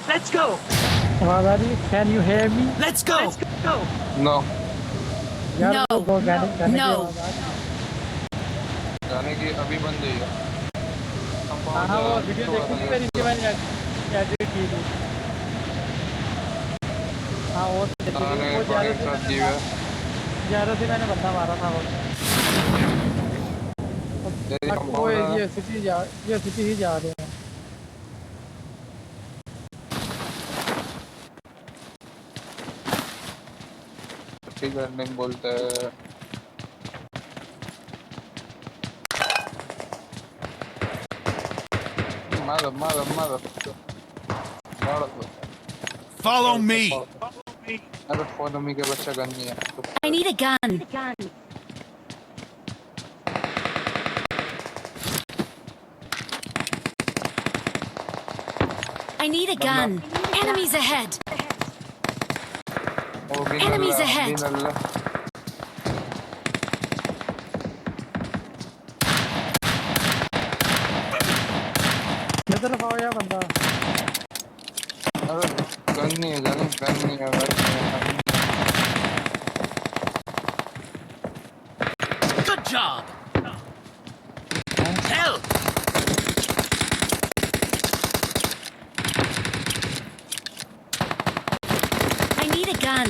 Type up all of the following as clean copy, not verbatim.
Let's go. Can you hear me? Let's go. No. यार No. वो गाने गाने No. की आवाज। गाने की अभी बंद हुई है। हाँ वो वीडियो देखी थी मेरी, मैंने एडिट की थी। हाँ वो देखी थी, गाने वो रिकॉर्डिंग कर दी है। ज़्यादा से मैंने बंदा मारा था वो। तेरी वो ये सिटी ही जा रहे हैं। लर्निंग बोलते हैं। मार Follow me. अरे फॉलो मी के बच्चा गन नहीं है। I need a gun. I need a gun. Enemies ahead. Enemies ahead. मेरी तरफ आओ यार बंदा। अरे गन नहीं है, गन नहीं है। Good job. Help. I need a gun.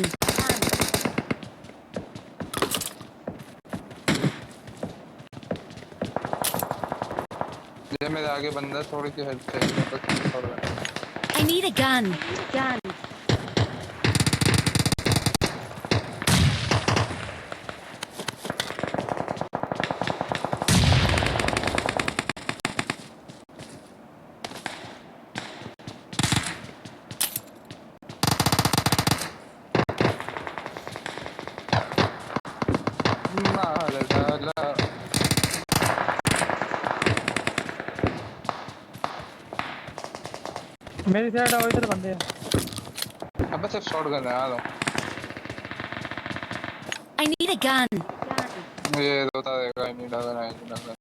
ये मेरे आगे बंदा, थोड़ी सी हेल्प चाहिए बस। I need a gun. मेरी साइड आओ, इधर बंदे हैं। अब सिर्फ शॉट गन है। आ रहा हूँ। I need a gun. मुझे रोता रहेगा, नहीं डालना है, नहीं डालना।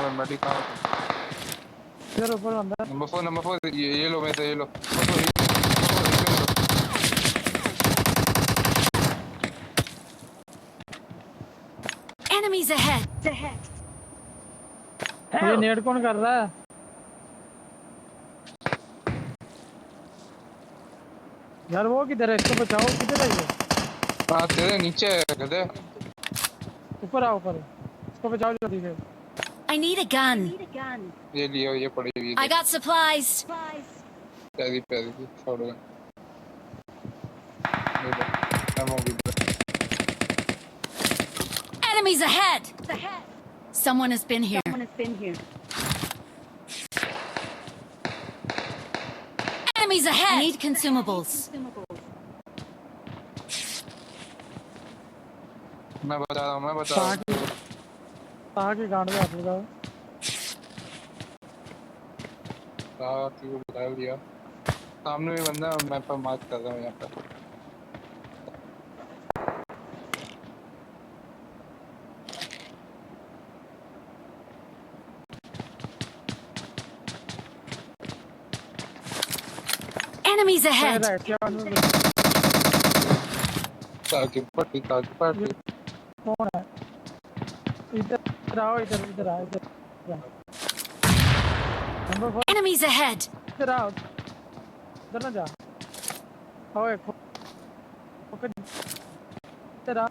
मैं मडी कहाँ? इधर ऊपर बंदा। नंबर 4 ये लो, मैं तो ये लो। Enemies ahead. ये नेट कौन कर रहा है? यार वो किधर है? इसको बचाओ। किधर है ये? हाँ तेरे नीचे है गधे। ऊपर आओ, ऊपर। इसको बचाओ जल्दी से। I need a gun. ये लियो, ये पड़ी हुई I got supplies. प्यारी शॉट गन। एमो भी। Enemies ahead. Someone has been here. Enemies ahead. I need consumables. मैं बता रहा हूँ। ताकि गांड में हाथ लगाओ। ताकि वो बता दिया। सामने भी बंदा, मैं पर मार्क कर रहा हूँ यहाँ पर। Enemies ahead. ताकि पट्टी कौन है? इधर आओ, इधर आओ। Number 4 Enemies ahead. इधर आओ। इधर ना जा। आओ एक इधर आ।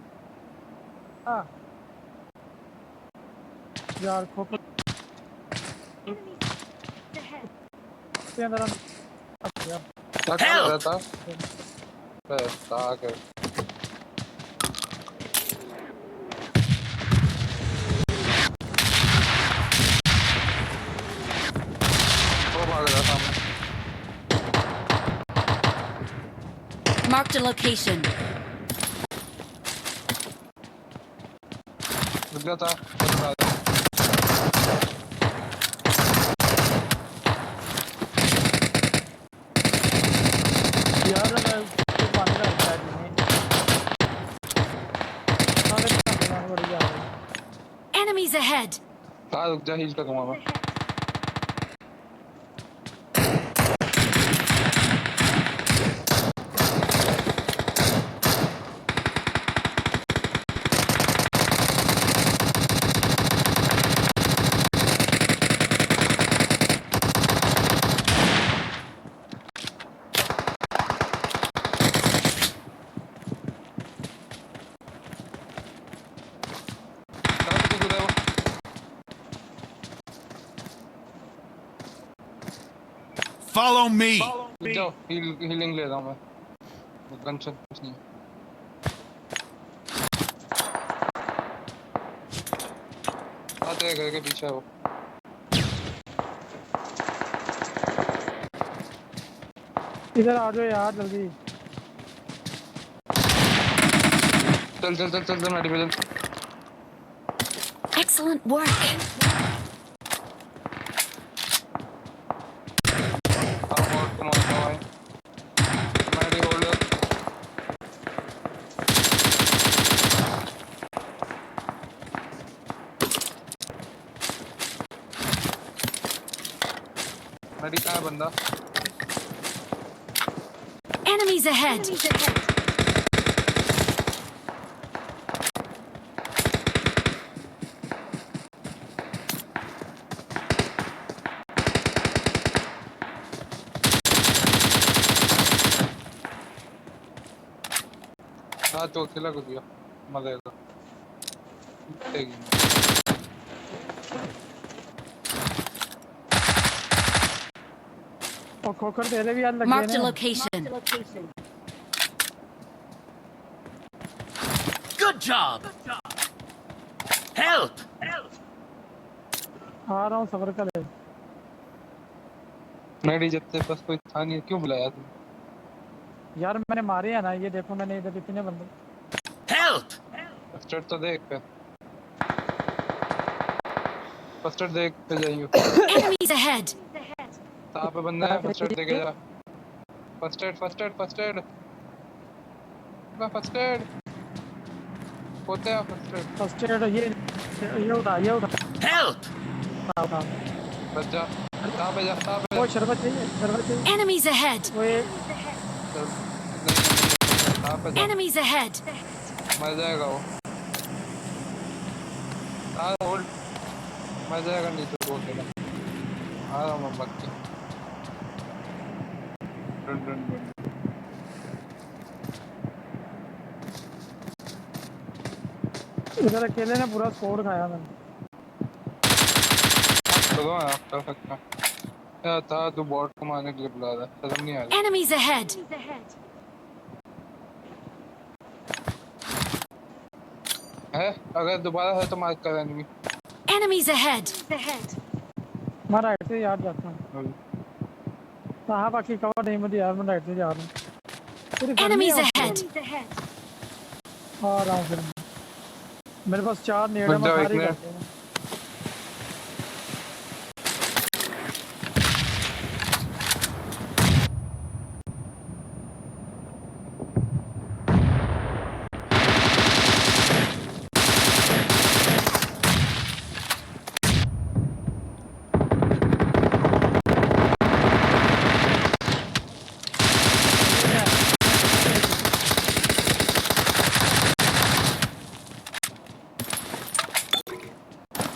यार खोपड़ के अंदर यार। क्या कर रहा था? ताकि Marked a location. रुक जा था। यार ahead! रुक जा, हील करूंगा मैं। Follow me. जाओ, हीलिंग ले रहा हूँ मैं। गनशॉट कुछ नहीं। आते घर के पीछे है वो। इधर आ जाओ यार जल्दी। चल चल चल चल मेडी पे चल। Excellent work! आप और तुम आ जाओ। मेडी होल्डर। मेडी कहाँ है बंदा? Enemies ahead! हाँ तो अकेला को दिया मरेगा। और खोकर तेरे भी यार लग Marked गए a ना। location. Good job. Help. आ रहा हूँ सबर कर ले। मेडी जब तेरे पास कोई था नहीं, क्यों बुलाया तुम? यार मैंने मारे है ना, ये देखो मैंने इधर इतने बंदे। Help. फर्स्ट तो देख पे। फर्स्ट देख पे जाइयो। Enemies ahead! कहाँ पे बंदा है? फर्स्ट देखे जा। फर्स्ट एड फर्स्ट एड होते हैं फर्स्ट एड। फर्स्ट एड ये उठा Help. उठा। बच जा। कहाँ पे जा? वो शरबत चाहिए। Enemies ahead! वो ये कहाँ पे जा? Enemies ahead! मर जाएगा वो। होल्ड मर जाएगा, नहीं तो बोल देगा। आ रहा हूँ मैं भाग के। रन इधर अकेले ने पूरा स्कोर खाया मैंने। चलो आप कर सकते हैं। क्या था तू बॉट को मारने के लिए बुला रहा है? शर्म नहीं आ रही? Enemies ahead! है अगर दोबारा है तो मार कर एनिमी। Enemies ahead! मैं राइट से यार जाता हूँ। हाँ बाकी कवर नहीं मुझे यार, मैं राइट से जा रहा हूँ। Enemies ahead! आ रहा हूँ फिर। मेरे पास 4 नेड़ है, मैं सारी करते हैं।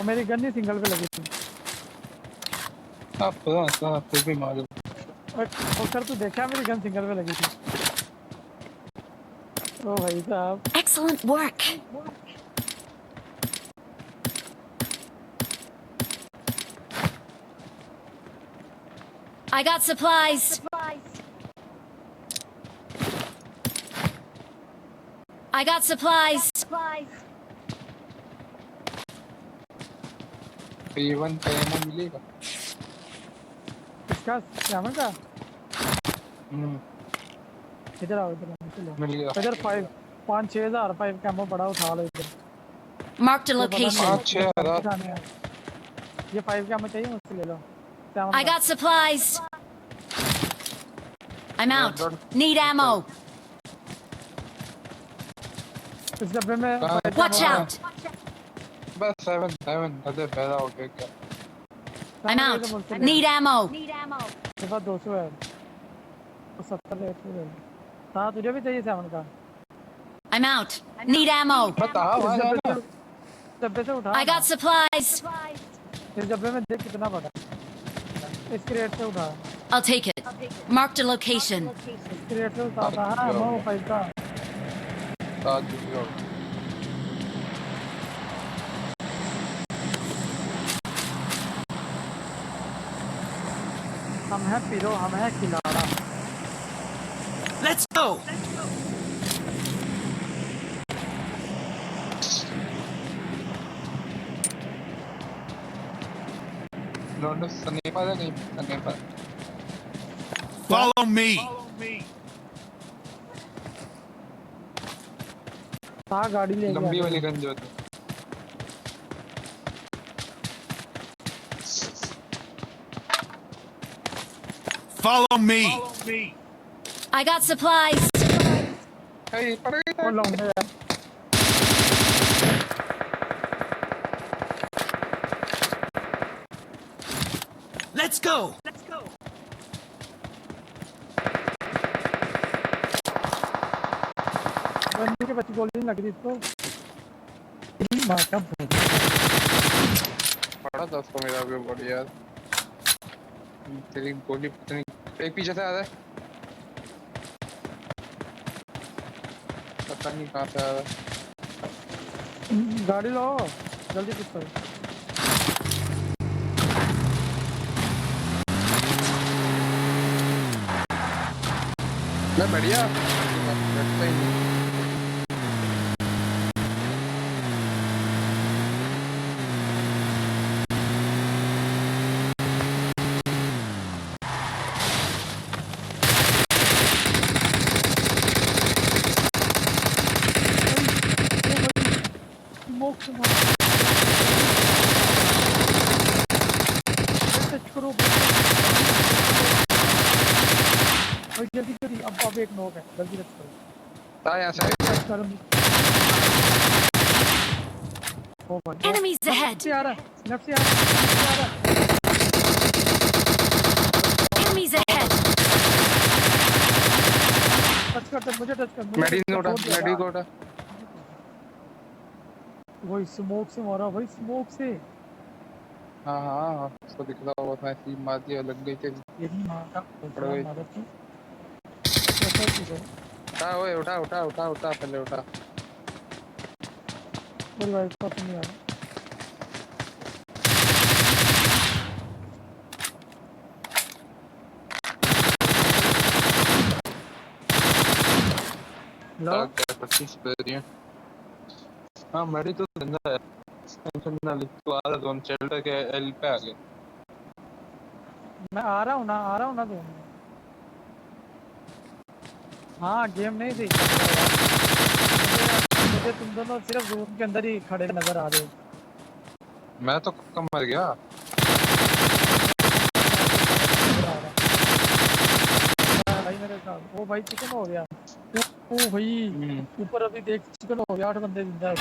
मेरी गन ही सिंगल पे लगी थी। आप फिर भी मारो। और सर तू देखा मेरी गन सिंगल पे लगी थी। ओ भाई साहब। Excellent work! I got supplies! I got supplies! P1 का एमो मिलेगा? इसका क्या का? इधर आओ चलो। मिल गया। इधर 5-6 हज़ार 5 का एमो पड़ा, उठा लो इधर। Marked a location. 5-6 ये 5 का एमो चाहिए मुझसे ले लो। I got supplies! I'm out. Need ammo. इस डब्बे में कहाँ? Watch out! बस 7 अरे पैदा हो गया क्या? I'm out. Need ammo. मेरे पास 200 है, 70 रेट पे दे। हाँ तुझे भी चाहिए 7 का? I'm out. Need ammo. बता वहाँ जाना। डब्बे से उठा I got supplies. इस डब्बे में देख कितना बड़ा, इस क्रेट से उठा, I'll take it. Marked a location. इस क्रेट से उठा था। हाँ मैं फाइल का साथ जुड़ो। हम हैं पीरो, हम हैं खिलाड़ा। Let's go! लौंडे स्नाइपर है कहीं स्नाइपर। Follow me! हाँ गाड़ी ले लंबी गया। वाली गन जो थी। Follow me! I got supplies. कहीं पड़ गई वो था। लौंडे यार, Let's go! बंदी के बच्ची गोली नहीं लग रही इसको। माँ का पड़ा था उसको मेरा भी बॉडी यार। तेरी गोली पता नहीं एक पीछे से आ रहा है। पता नहीं कहाँ से आ रहा है। गाड़ी लो जल्दी कुछ करो। मैं बढ़िया बैठता ही नहीं। स्मोक से मार, टच करो भाई जल्दी जल्दी। अब एक नॉक है, जल्दी टच करो। ता यहाँ से टच कर। ओ भाई Enemies ahead. से आ रहा है, लेफ्ट से आ रहा है, लेफ्ट से आ रहा है। Enemies ahead. टच कर, मुझे टच कर। मेडिसिन उठा मेडिसिन उठा। वही स्मोक से मारा भाई, स्मोक से। हाँ हाँ उसको दिख रहा होगा था ऐसी मार दिया लग गई थी। यही मार का पड़ गई। मदद की कैसा चीज है। उठा ओए उठा उठा उठा उठा पहले उठा। मेरी वाइफ का तो नहीं आ रहा। लो 25 पे दिए। हाँ मेडी तो जिंदा है। टेंशन ना ले तू आ रहा जोन शेल्टर के एल पे आ गया। मैं आ रहा हूँ ना तो। हाँ गेम नहीं देख सकता यार। मुझे तुम दोनों सिर्फ रूम के अंदर ही खड़े नजर आ रहे हो। मैं तो कम मर गया। भाई मेरे साथ वो भाई चिकन हो गया। ओ भाई ऊपर अभी देख चिकन हो गया, 8 बंदे जिंदा है।